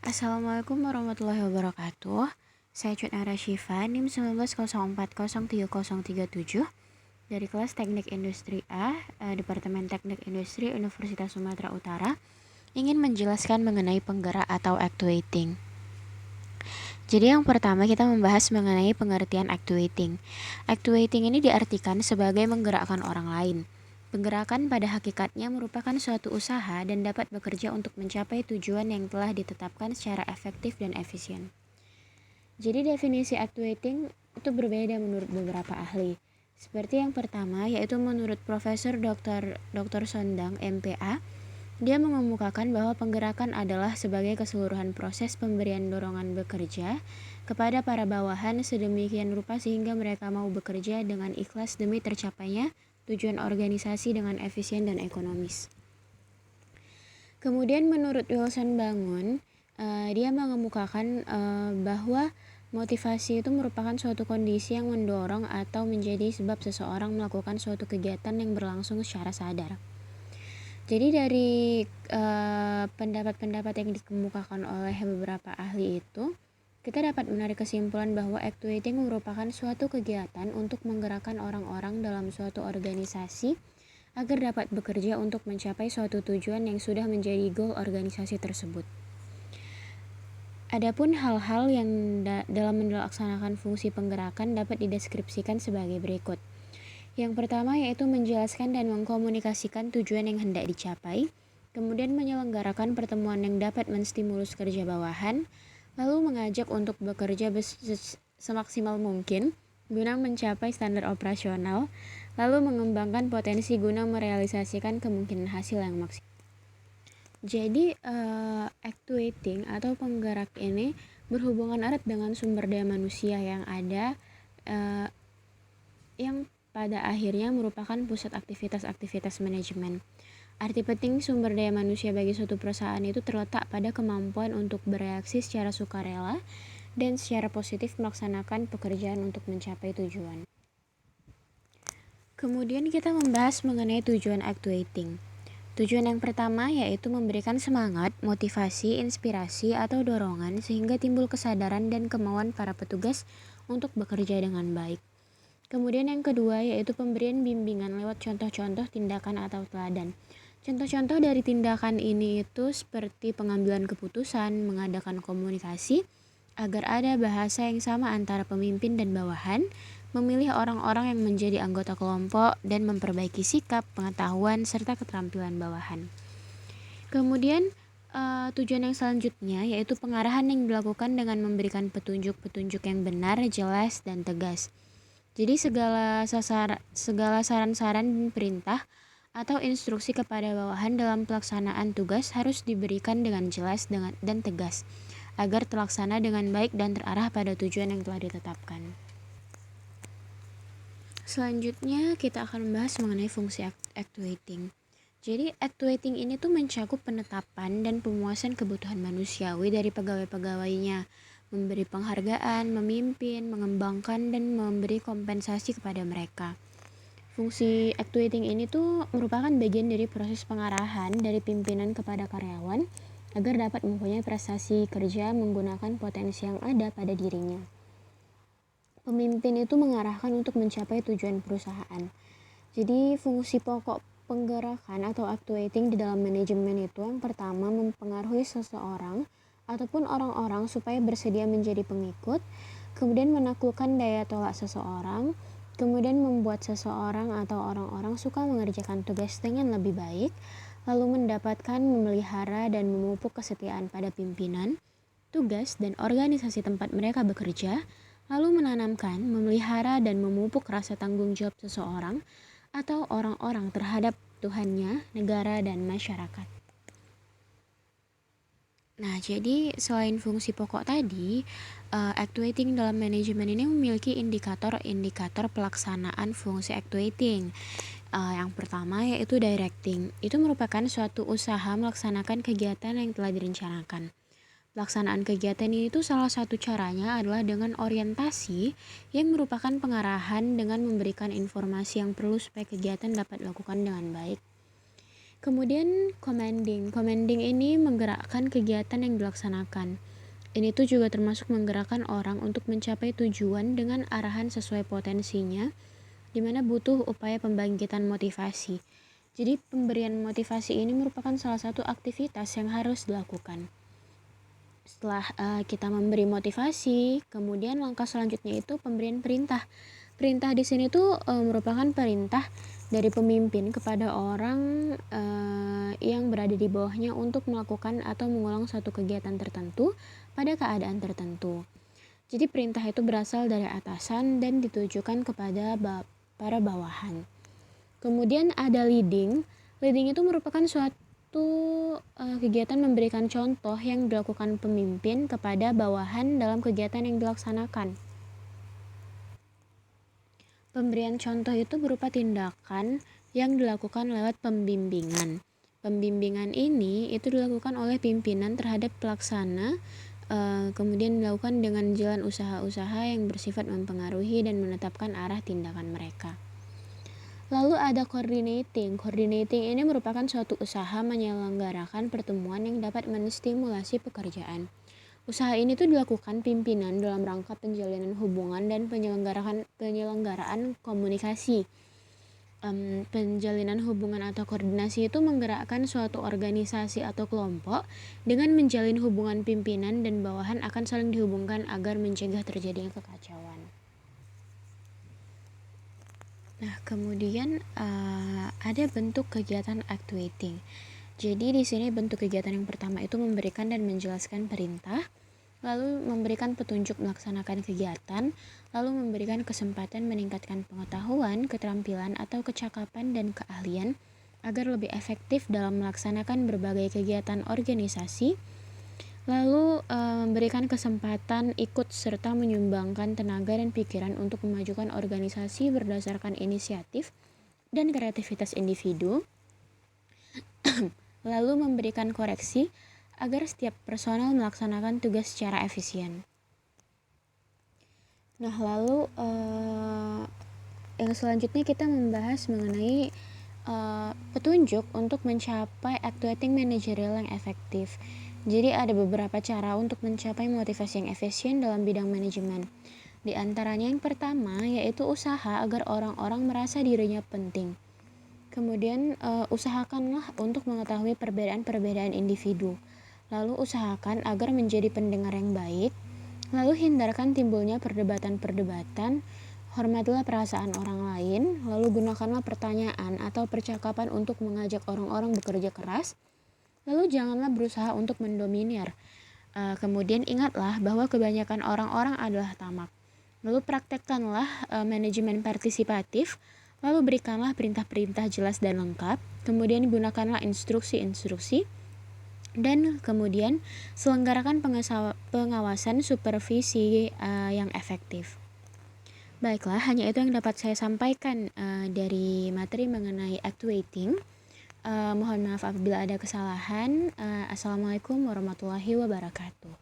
Assalamualaikum warahmatullahi wabarakatuh. Saya Cut Ara Syifa, NIM 1904033037 dari kelas Teknik Industri A, Departemen Teknik Industri Universitas Sumatera Utara, ingin menjelaskan mengenai penggerak atau actuating. Jadi yang pertama kita membahas mengenai pengertian actuating. Actuating ini diartikan sebagai menggerakkan orang lain. Penggerakan pada hakikatnya merupakan suatu usaha dan dapat bekerja untuk mencapai tujuan yang telah ditetapkan secara efektif dan efisien. Jadi definisi actuating itu berbeda menurut beberapa ahli. Seperti yang pertama yaitu menurut Profesor Dr. Sondang MPA, dia mengemukakan bahwa penggerakan adalah sebagai keseluruhan proses pemberian dorongan bekerja kepada para bawahan sedemikian rupa sehingga mereka mau bekerja dengan ikhlas demi tercapainya tujuan organisasi dengan efisien dan ekonomis. Kemudian menurut Wilson Bangun, dia mengemukakan bahwa motivasi itu merupakan suatu kondisi yang mendorong atau menjadi sebab seseorang melakukan suatu kegiatan yang berlangsung secara sadar. Jadi dari pendapat-pendapat yang dikemukakan oleh beberapa ahli itu, kita dapat menarik kesimpulan bahwa actuating merupakan suatu kegiatan untuk menggerakkan orang-orang dalam suatu organisasi agar dapat bekerja untuk mencapai suatu tujuan yang sudah menjadi goal organisasi tersebut. Adapun hal-hal yang dalam melaksanakan fungsi penggerakan dapat dideskripsikan sebagai berikut. Yang pertama yaitu menjelaskan dan mengkomunikasikan tujuan yang hendak dicapai, kemudian menyelenggarakan pertemuan yang dapat menstimulus kerja bawahan, lalu mengajak untuk bekerja semaksimal mungkin guna mencapai standar operasional, lalu mengembangkan potensi guna merealisasikan kemungkinan hasil yang maksimal. Jadi actuating atau penggerak ini berhubungan erat dengan sumber daya manusia yang ada yang pada akhirnya merupakan pusat aktivitas-aktivitas manajemen. Arti penting sumber daya manusia bagi suatu perusahaan itu terletak pada kemampuan untuk bereaksi secara sukarela dan secara positif melaksanakan pekerjaan untuk mencapai tujuan. Kemudian kita membahas mengenai tujuan actuating. Tujuan yang pertama yaitu memberikan semangat, motivasi, inspirasi, atau dorongan sehingga timbul kesadaran dan kemauan para petugas untuk bekerja dengan baik. Kemudian yang kedua yaitu pemberian bimbingan lewat contoh-contoh tindakan atau teladan. Contoh-contoh dari tindakan ini itu seperti pengambilan keputusan, mengadakan komunikasi, agar ada bahasa yang sama antara pemimpin dan bawahan, memilih orang-orang yang menjadi anggota kelompok, dan memperbaiki sikap, pengetahuan, serta keterampilan bawahan. Kemudian tujuan yang selanjutnya yaitu pengarahan yang dilakukan dengan memberikan petunjuk-petunjuk yang benar, jelas, dan tegas. Jadi segala saran-saran dan perintah atau instruksi kepada bawahan dalam pelaksanaan tugas harus diberikan dengan jelas dan tegas agar terlaksana dengan baik dan terarah pada tujuan yang telah ditetapkan. Selanjutnya kita akan membahas mengenai fungsi actuating. Jadi actuating ini tuh mencakup penetapan dan pemuasan kebutuhan manusiawi dari pegawai-pegawainya, memberi penghargaan, memimpin, mengembangkan, dan memberi kompensasi kepada mereka. Fungsi actuating ini tuh merupakan bagian dari proses pengarahan dari pimpinan kepada karyawan agar dapat mempunyai prestasi kerja menggunakan potensi yang ada pada dirinya. Pemimpin itu mengarahkan untuk mencapai tujuan perusahaan. Jadi fungsi pokok penggerakan atau actuating di dalam manajemen itu yang pertama mempengaruhi seseorang ataupun orang-orang supaya bersedia menjadi pengikut, kemudian menaklukkan daya tolak seseorang, kemudian membuat seseorang atau orang-orang suka mengerjakan tugas dengan lebih baik, lalu mendapatkan, memelihara, dan memupuk kesetiaan pada pimpinan, tugas, dan organisasi tempat mereka bekerja, lalu menanamkan, memelihara, dan memupuk rasa tanggung jawab seseorang atau orang-orang terhadap Tuhannya, negara, dan masyarakat. Nah, jadi selain fungsi pokok tadi, actuating dalam manajemen ini memiliki indikator-indikator pelaksanaan fungsi actuating. Yang pertama yaitu directing. Itu merupakan suatu usaha melaksanakan kegiatan yang telah direncanakan. Pelaksanaan kegiatan ini tuh salah satu caranya adalah dengan orientasi yang merupakan pengarahan dengan memberikan informasi yang perlu supaya kegiatan dapat dilakukan dengan baik. Kemudian commanding. Commanding ini menggerakkan kegiatan yang dilaksanakan. Ini tuh juga termasuk menggerakkan orang untuk mencapai tujuan dengan arahan sesuai potensinya, di mana butuh upaya pembangkitan motivasi. Jadi pemberian motivasi ini merupakan salah satu aktivitas yang harus dilakukan. Setelah kita memberi motivasi, kemudian langkah selanjutnya itu pemberian perintah. Perintah di sini tuh merupakan perintah dari pemimpin kepada orang yang berada di bawahnya untuk melakukan atau mengulang suatu kegiatan tertentu pada keadaan tertentu. Jadi perintah itu berasal dari atasan dan ditujukan kepada para bawahan. Kemudian ada leading. Leading itu merupakan suatu kegiatan memberikan contoh yang dilakukan pemimpin kepada bawahan dalam kegiatan yang dilaksanakan. Pemberian contoh itu berupa tindakan yang dilakukan lewat pembimbingan. Pembimbingan ini itu dilakukan oleh pimpinan terhadap pelaksana, kemudian dilakukan dengan jalan usaha-usaha yang bersifat mempengaruhi dan menetapkan arah tindakan mereka. Lalu ada coordinating. Coordinating ini merupakan suatu usaha menyelenggarakan pertemuan yang dapat menstimulasi pekerjaan. Usaha ini tuh dilakukan pimpinan dalam rangka penjalinan hubungan dan penyelenggaraan komunikasi. Penjalinan hubungan atau koordinasi itu menggerakkan suatu organisasi atau kelompok dengan menjalin hubungan pimpinan dan bawahan akan saling dihubungkan agar mencegah terjadinya kekacauan. Nah, kemudian ada bentuk kegiatan actuating. Jadi di sini bentuk kegiatan yang pertama itu memberikan dan menjelaskan perintah, lalu memberikan petunjuk melaksanakan kegiatan, lalu memberikan kesempatan meningkatkan pengetahuan, keterampilan atau kecakapan dan keahlian agar lebih efektif dalam melaksanakan berbagai kegiatan organisasi, lalu memberikan kesempatan ikut serta menyumbangkan tenaga dan pikiran untuk memajukan organisasi berdasarkan inisiatif dan kreativitas individu, lalu memberikan koreksi agar setiap personel melaksanakan tugas secara efisien. Nah, lalu yang selanjutnya kita membahas mengenai petunjuk untuk mencapai actuating managerial yang efektif. Jadi ada beberapa cara untuk mencapai motivasi yang efisien dalam bidang manajemen. Di antaranya yang pertama yaitu usaha agar orang-orang merasa dirinya penting. Kemudian usahakanlah untuk mengetahui perbedaan-perbedaan individu. Lalu usahakan agar menjadi pendengar yang baik. Lalu hindarkan timbulnya perdebatan-perdebatan. Hormatilah perasaan orang lain. Lalu gunakanlah pertanyaan atau percakapan untuk mengajak orang-orang bekerja keras. Lalu janganlah berusaha untuk mendominir. Kemudian ingatlah bahwa kebanyakan orang-orang adalah tamak. Lalu praktekkanlah manajemen partisipatif. Lalu berikanlah perintah-perintah jelas dan lengkap. Kemudian gunakanlah instruksi-instruksi. Dan kemudian selenggarakan pengawasan supervisi yang efektif. Baiklah, hanya itu yang dapat saya sampaikan dari materi mengenai actuating. Mohon maaf apabila ada kesalahan. Assalamualaikum warahmatullahi wabarakatuh.